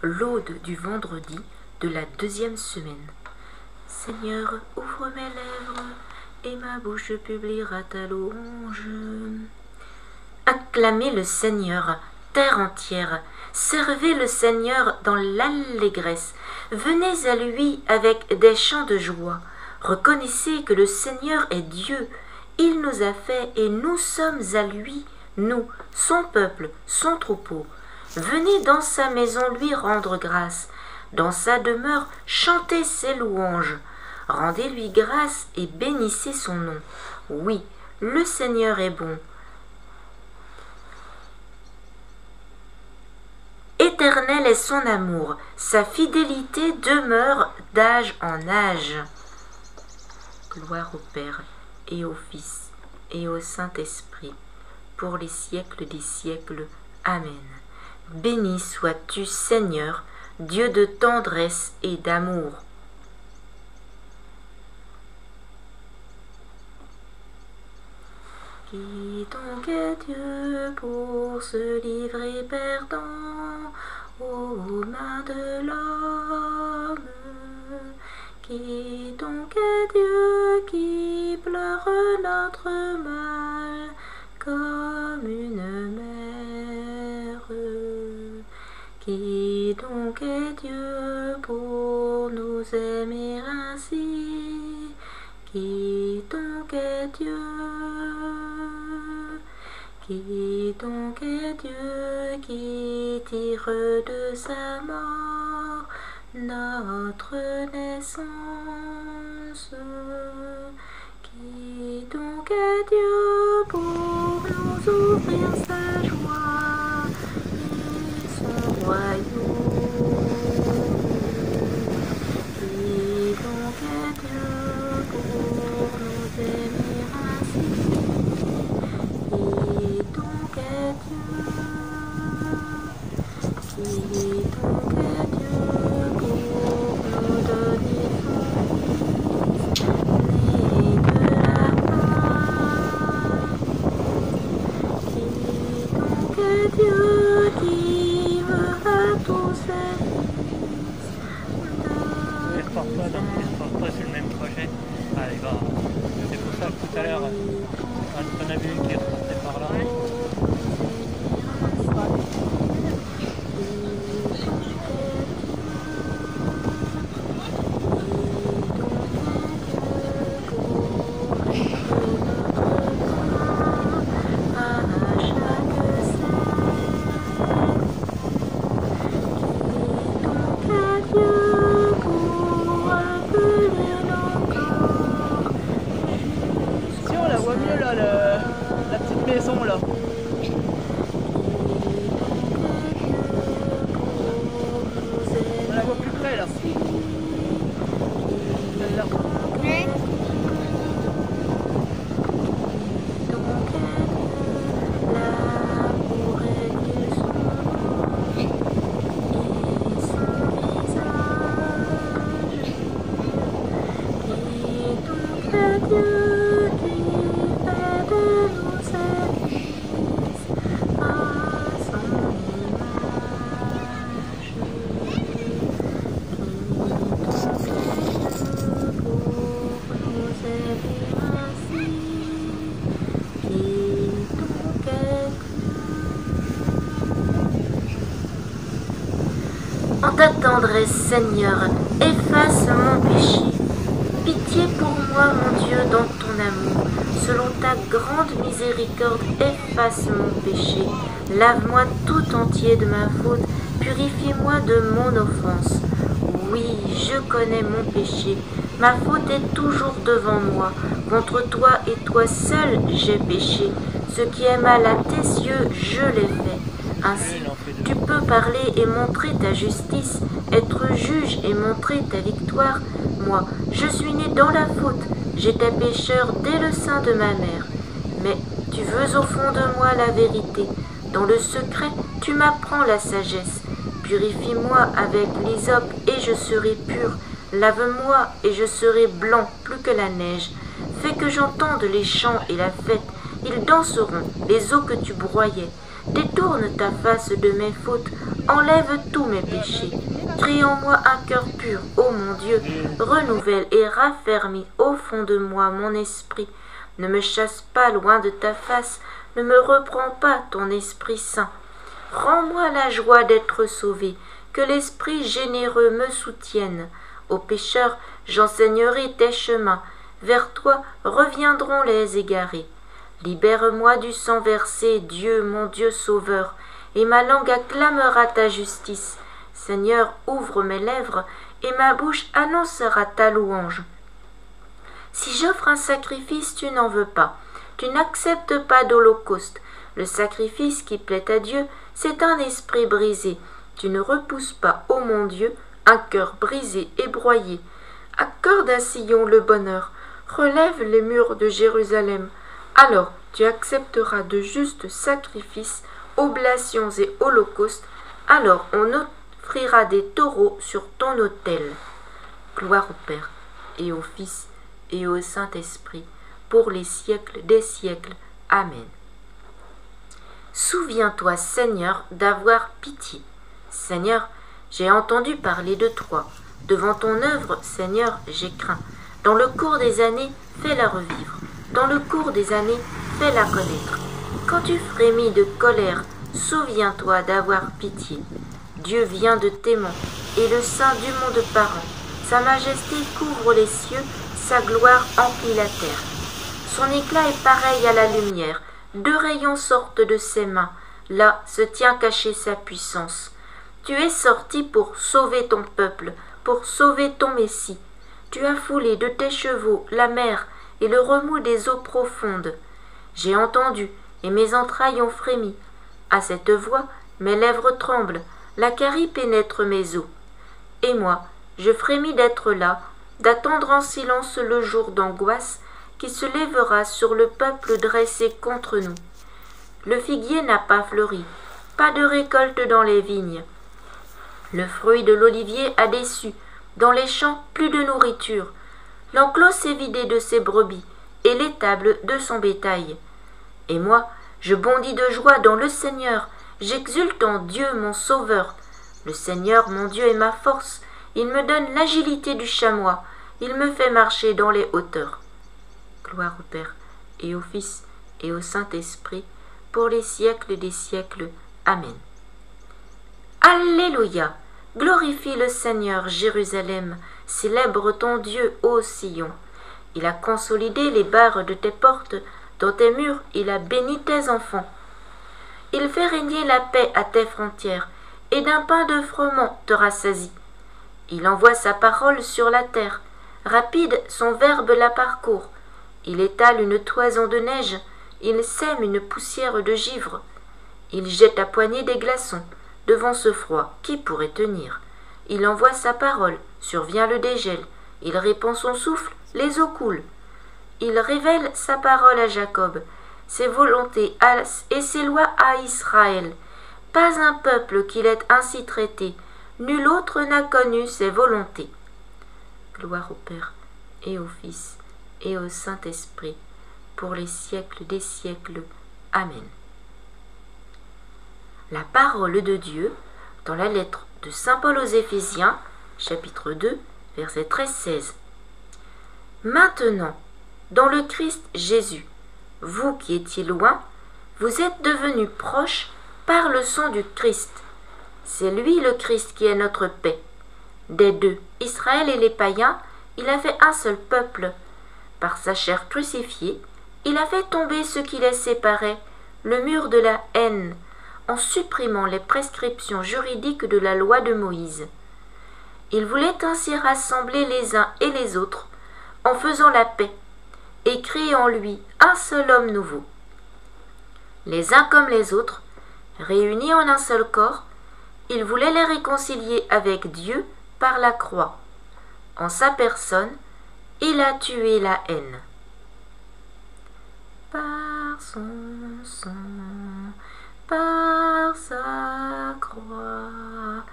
Laude du vendredi de la 2e semaine. Seigneur, ouvre mes lèvres, et ma bouche publiera ta louange. Acclamez le Seigneur, terre entière, servez le Seigneur dans l'allégresse, venez à lui avec des chants de joie, reconnaissez que le Seigneur est Dieu, il nous a fait et nous sommes à lui, nous, son peuple, son troupeau. Venez dans sa maison lui rendre grâce, dans sa demeure chantez ses louanges, rendez-lui grâce et bénissez son nom. Oui, le Seigneur est bon. Éternel est son amour, sa fidélité demeure d'âge en âge. Gloire au Père et au Fils et au Saint-Esprit, pour les siècles des siècles. Amen. Béni sois-tu, Seigneur, Dieu de tendresse et d'amour. Qui donc est Dieu pour se livrer perdant aux mains de l'homme? Qui donc est Dieu qui pleure notre mal comme une mère? Qui donc est Dieu pour nous aimer ainsi? Qui donc est Dieu? Qui donc est Dieu qui tire de sa mort notre naissance? Qui donc est Dieu pour nous ouvrir sa joie et son royaume? Qui donc est Dieu pour nous aimer ainsi? Qui donc est Dieu? Qui donc est Dieu pour nous donner son Fils, né de la femme? Qui donc est Dieu qui veut à tous ses fils pas sur le même projet. Allez, va. C'est pour ça que tout à l'heure, on a vu une qui est repartie par là. La petite maison là. On la voit plus près là. Là. En ta tendresse, Seigneur, efface mon péché. Pitié pour moi, mon Dieu, dans ton amour. Selon ta grande miséricorde, efface mon péché. Lave-moi tout entier de ma faute, purifie-moi de mon offense. Oui, je connais mon péché. Ma faute est toujours devant moi. Contre toi et toi seul, j'ai péché. Ce qui est mal à tes yeux, je l'ai fait. Ainsi, tu peux parler et montrer ta justice, être juge et montrer ta victoire. Moi, je suis né dans la faute, j'étais pécheur dès le sein de ma mère. Mais tu veux au fond de moi la vérité. Dans le secret, tu m'apprends la sagesse. Purifie-moi avec l'hysope et je serai pur. Lave-moi et je serai blanc plus que la neige. Fais que j'entende les chants et la fête. Ils danseront, les eaux que tu broyais. Détourne ta face de mes fautes, enlève tous mes péchés. Crée en moi un cœur pur, ô mon Dieu, renouvelle et raffermis au fond de moi mon esprit. Ne me chasse pas loin de ta face, ne me reprends pas ton Esprit Saint. Rends-moi la joie d'être sauvé, que l'Esprit généreux me soutienne. Aux pécheurs, j'enseignerai tes chemins, vers toi reviendront les égarés. Libère-moi du sang versé, Dieu, mon Dieu sauveur, et ma langue acclamera ta justice. Seigneur, ouvre mes lèvres, et ma bouche annoncera ta louange. Si j'offre un sacrifice, tu n'en veux pas. Tu n'acceptes pas d'holocauste. Le sacrifice qui plaît à Dieu, c'est un esprit brisé. Tu ne repousses pas, ô mon Dieu, un cœur brisé et broyé. Accorde à Sion le bonheur. Relève les murs de Jérusalem. Alors tu accepteras de justes sacrifices, oblations et holocaustes. Alors on offrira des taureaux sur ton autel. Gloire au Père, et au Fils, et au Saint-Esprit, pour les siècles des siècles. Amen. Souviens-toi, Seigneur, d'avoir pitié. Seigneur, j'ai entendu parler de toi. Devant ton œuvre, Seigneur, j'ai craint. Dans le cours des années, fais-la revivre. Dans le cours des années, fais-la connaître. Quand tu frémis de colère, souviens-toi d'avoir pitié. Dieu vient de Téman, et le Saint du monde parent. Sa majesté couvre les cieux, sa gloire emplit la terre. Son éclat est pareil à la lumière. 2 rayons sortent de ses mains. Là se tient cachée sa puissance. Tu es sorti pour sauver ton peuple, pour sauver ton Messie. Tu as foulé de tes chevaux la mer et le remous des eaux profondes. J'ai entendu, et mes entrailles ont frémi. À cette voix, mes lèvres tremblent, la carie pénètre mes os. Et moi, je frémis d'être là, d'attendre en silence le jour d'angoisse qui se lèvera sur le peuple dressé contre nous. Le figuier n'a pas fleuri, pas de récolte dans les vignes. Le fruit de l'olivier a déçu, dans les champs plus de nourriture. L'enclos s'est vidé de ses brebis, et l'étable de son bétail. Et moi, je bondis de joie dans le Seigneur, j'exulte en Dieu mon Sauveur. Le Seigneur mon Dieu est ma force, il me donne l'agilité du chamois, il me fait marcher dans les hauteurs. Gloire au Père, et au Fils, et au Saint-Esprit, pour les siècles des siècles. Amen. Alléluia! Glorifie le Seigneur, Jérusalem, célèbre ton Dieu, ô Sion. Il a consolidé les barres de tes portes, dans tes murs il a béni tes enfants. Il fait régner la paix à tes frontières, et d'un pain de froment te rassasie. Il envoie sa parole sur la terre, rapide son verbe la parcourt. Il étale une toison de neige, il sème une poussière de givre. Il jette à poignée des glaçons, devant ce froid, qui pourrait tenir? Il envoie sa parole, survient le dégel, il répand son souffle, les eaux coulent. Il révèle sa parole à Jacob, ses volontés et ses lois à Israël. Pas un peuple qu'il ait ainsi traité, nul autre n'a connu ses volontés. Gloire au Père, et au Fils, et au Saint-Esprit, pour les siècles des siècles. Amen. La parole de Dieu, dans la lettre de saint Paul aux Éphésiens, chapitre 2, verset 13-16. Maintenant, dans le Christ Jésus, vous qui étiez loin, vous êtes devenus proches par le sang du Christ. C'est lui le Christ qui est notre paix. Des deux, Israël et les païens, il a fait un seul peuple. Par sa chair crucifiée, il a fait tomber ce qui les séparait, le mur de la haine, en supprimant les prescriptions juridiques de la loi de Moïse. Il voulait ainsi rassembler les uns et les autres, en faisant la paix, et créer en lui un seul homme nouveau. Les uns comme les autres, réunis en un seul corps, il voulait les réconcilier avec Dieu par la croix. En sa personne, il a tué la haine. Par son sang, par sa croix,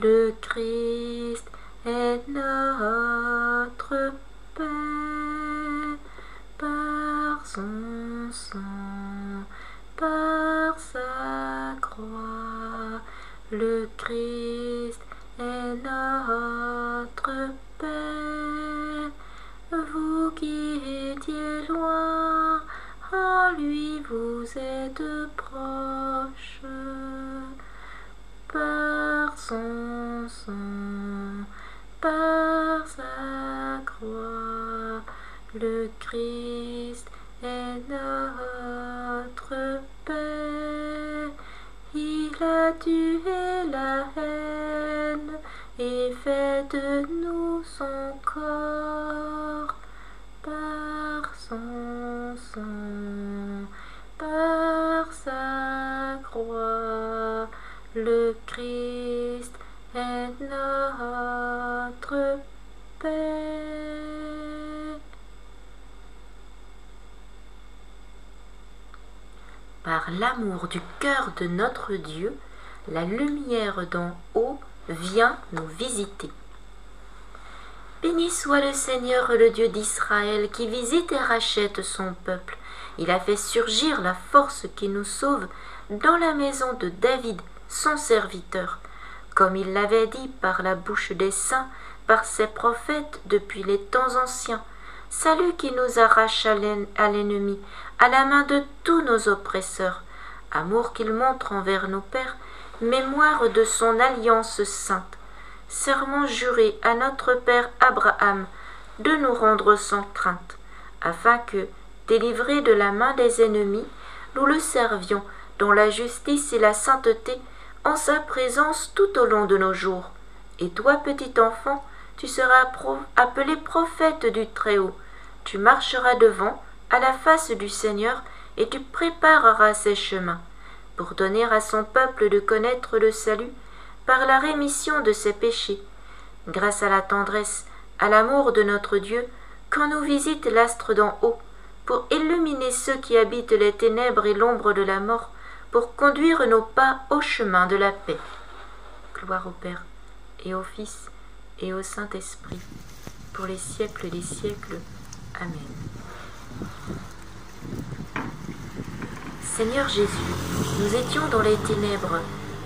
le Christ est notre paix. Par son sang, par sa croix, le Christ est notre paix. Vous qui étiez loin, en lui vous êtes proches. Par son sang, par sa croix, le Christ est notre paix. Il a tué la haine et fait de nous son corps. Par son sang, par sa croix, le Christ est notre paix. Par l'amour du cœur de notre Dieu, la lumière d'en haut vient nous visiter. Béni soit le Seigneur, le Dieu d'Israël, qui visite et rachète son peuple. Il a fait surgir la force qui nous sauve dans la maison de David, son serviteur, comme il l'avait dit par la bouche des saints, par ses prophètes depuis les temps anciens. Salut qui nous arrache à l'ennemi, à la main de tous nos oppresseurs. Amour qu'il montre envers nos pères, mémoire de son alliance sainte. Serment juré à notre père Abraham de nous rendre sans crainte, afin que, délivrés de la main des ennemis, nous le servions dans la justice et la sainteté, en sa présence tout au long de nos jours. Et toi, petit enfant, tu seras appelé prophète du Très-Haut. Tu marcheras devant, à la face du Seigneur, et tu prépareras ses chemins, pour donner à son peuple de connaître le salut, par la rémission de ses péchés, grâce à la tendresse, à l'amour de notre Dieu, quand nous visite l'astre d'en haut, pour illuminer ceux qui habitent les ténèbres et l'ombre de la mort, pour conduire nos pas au chemin de la paix. Gloire au Père, et au Fils, et au Saint-Esprit, pour les siècles des siècles. Amen. Seigneur Jésus, nous étions dans les ténèbres.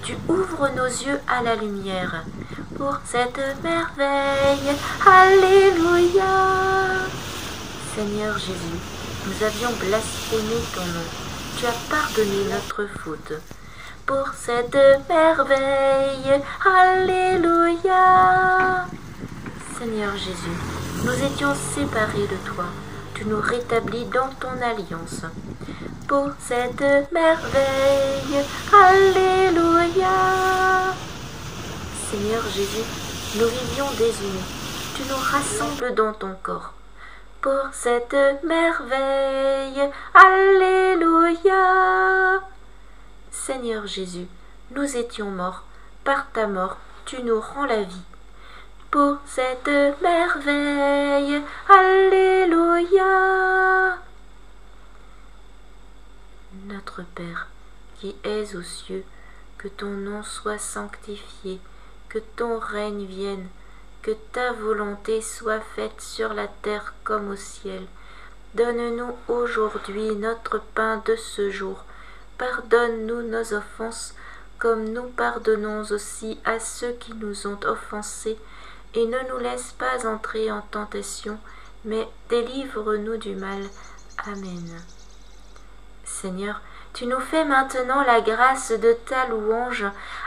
Tu ouvres nos yeux à la lumière. Pour cette merveille, Alléluia. Seigneur Jésus, nous avions blasphémé ton nom. Tu as pardonné notre faute. Pour cette merveille, Alléluia. Seigneur Jésus, nous étions séparés de toi. Tu nous rétablis dans ton alliance. Pour cette merveille, Alléluia. Seigneur Jésus, nous vivions désunis. Tu nous rassembles dans ton corps. Pour cette merveille, Alléluia. Seigneur Jésus, nous étions morts. Par ta mort, tu nous rends la vie. Pour cette merveille, Alléluia. Notre Père, qui es aux cieux, que ton nom soit sanctifié, que ton règne vienne, que ta volonté soit faite sur la terre comme au ciel. Donne-nous aujourd'hui notre pain de ce jour. Pardonne-nous nos offenses, comme nous pardonnons aussi à ceux qui nous ont offensés, et ne nous laisse pas entrer en tentation, mais délivre-nous du mal. Amen. Seigneur, tu nous fais maintenant la grâce de ta louange.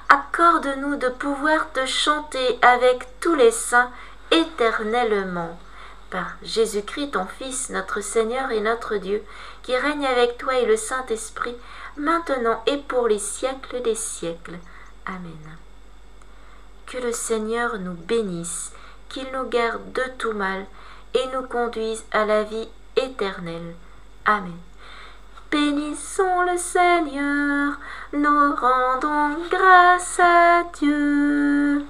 Accorde-nous de pouvoir te chanter avec tous les saints éternellement. Par Jésus-Christ, ton Fils, notre Seigneur et notre Dieu, qui règne avec toi et le Saint-Esprit, maintenant et pour les siècles des siècles. Amen. Que le Seigneur nous bénisse, qu'il nous garde de tout mal et nous conduise à la vie éternelle. Amen. Bénissons le Seigneur, nous rendons grâce à Dieu.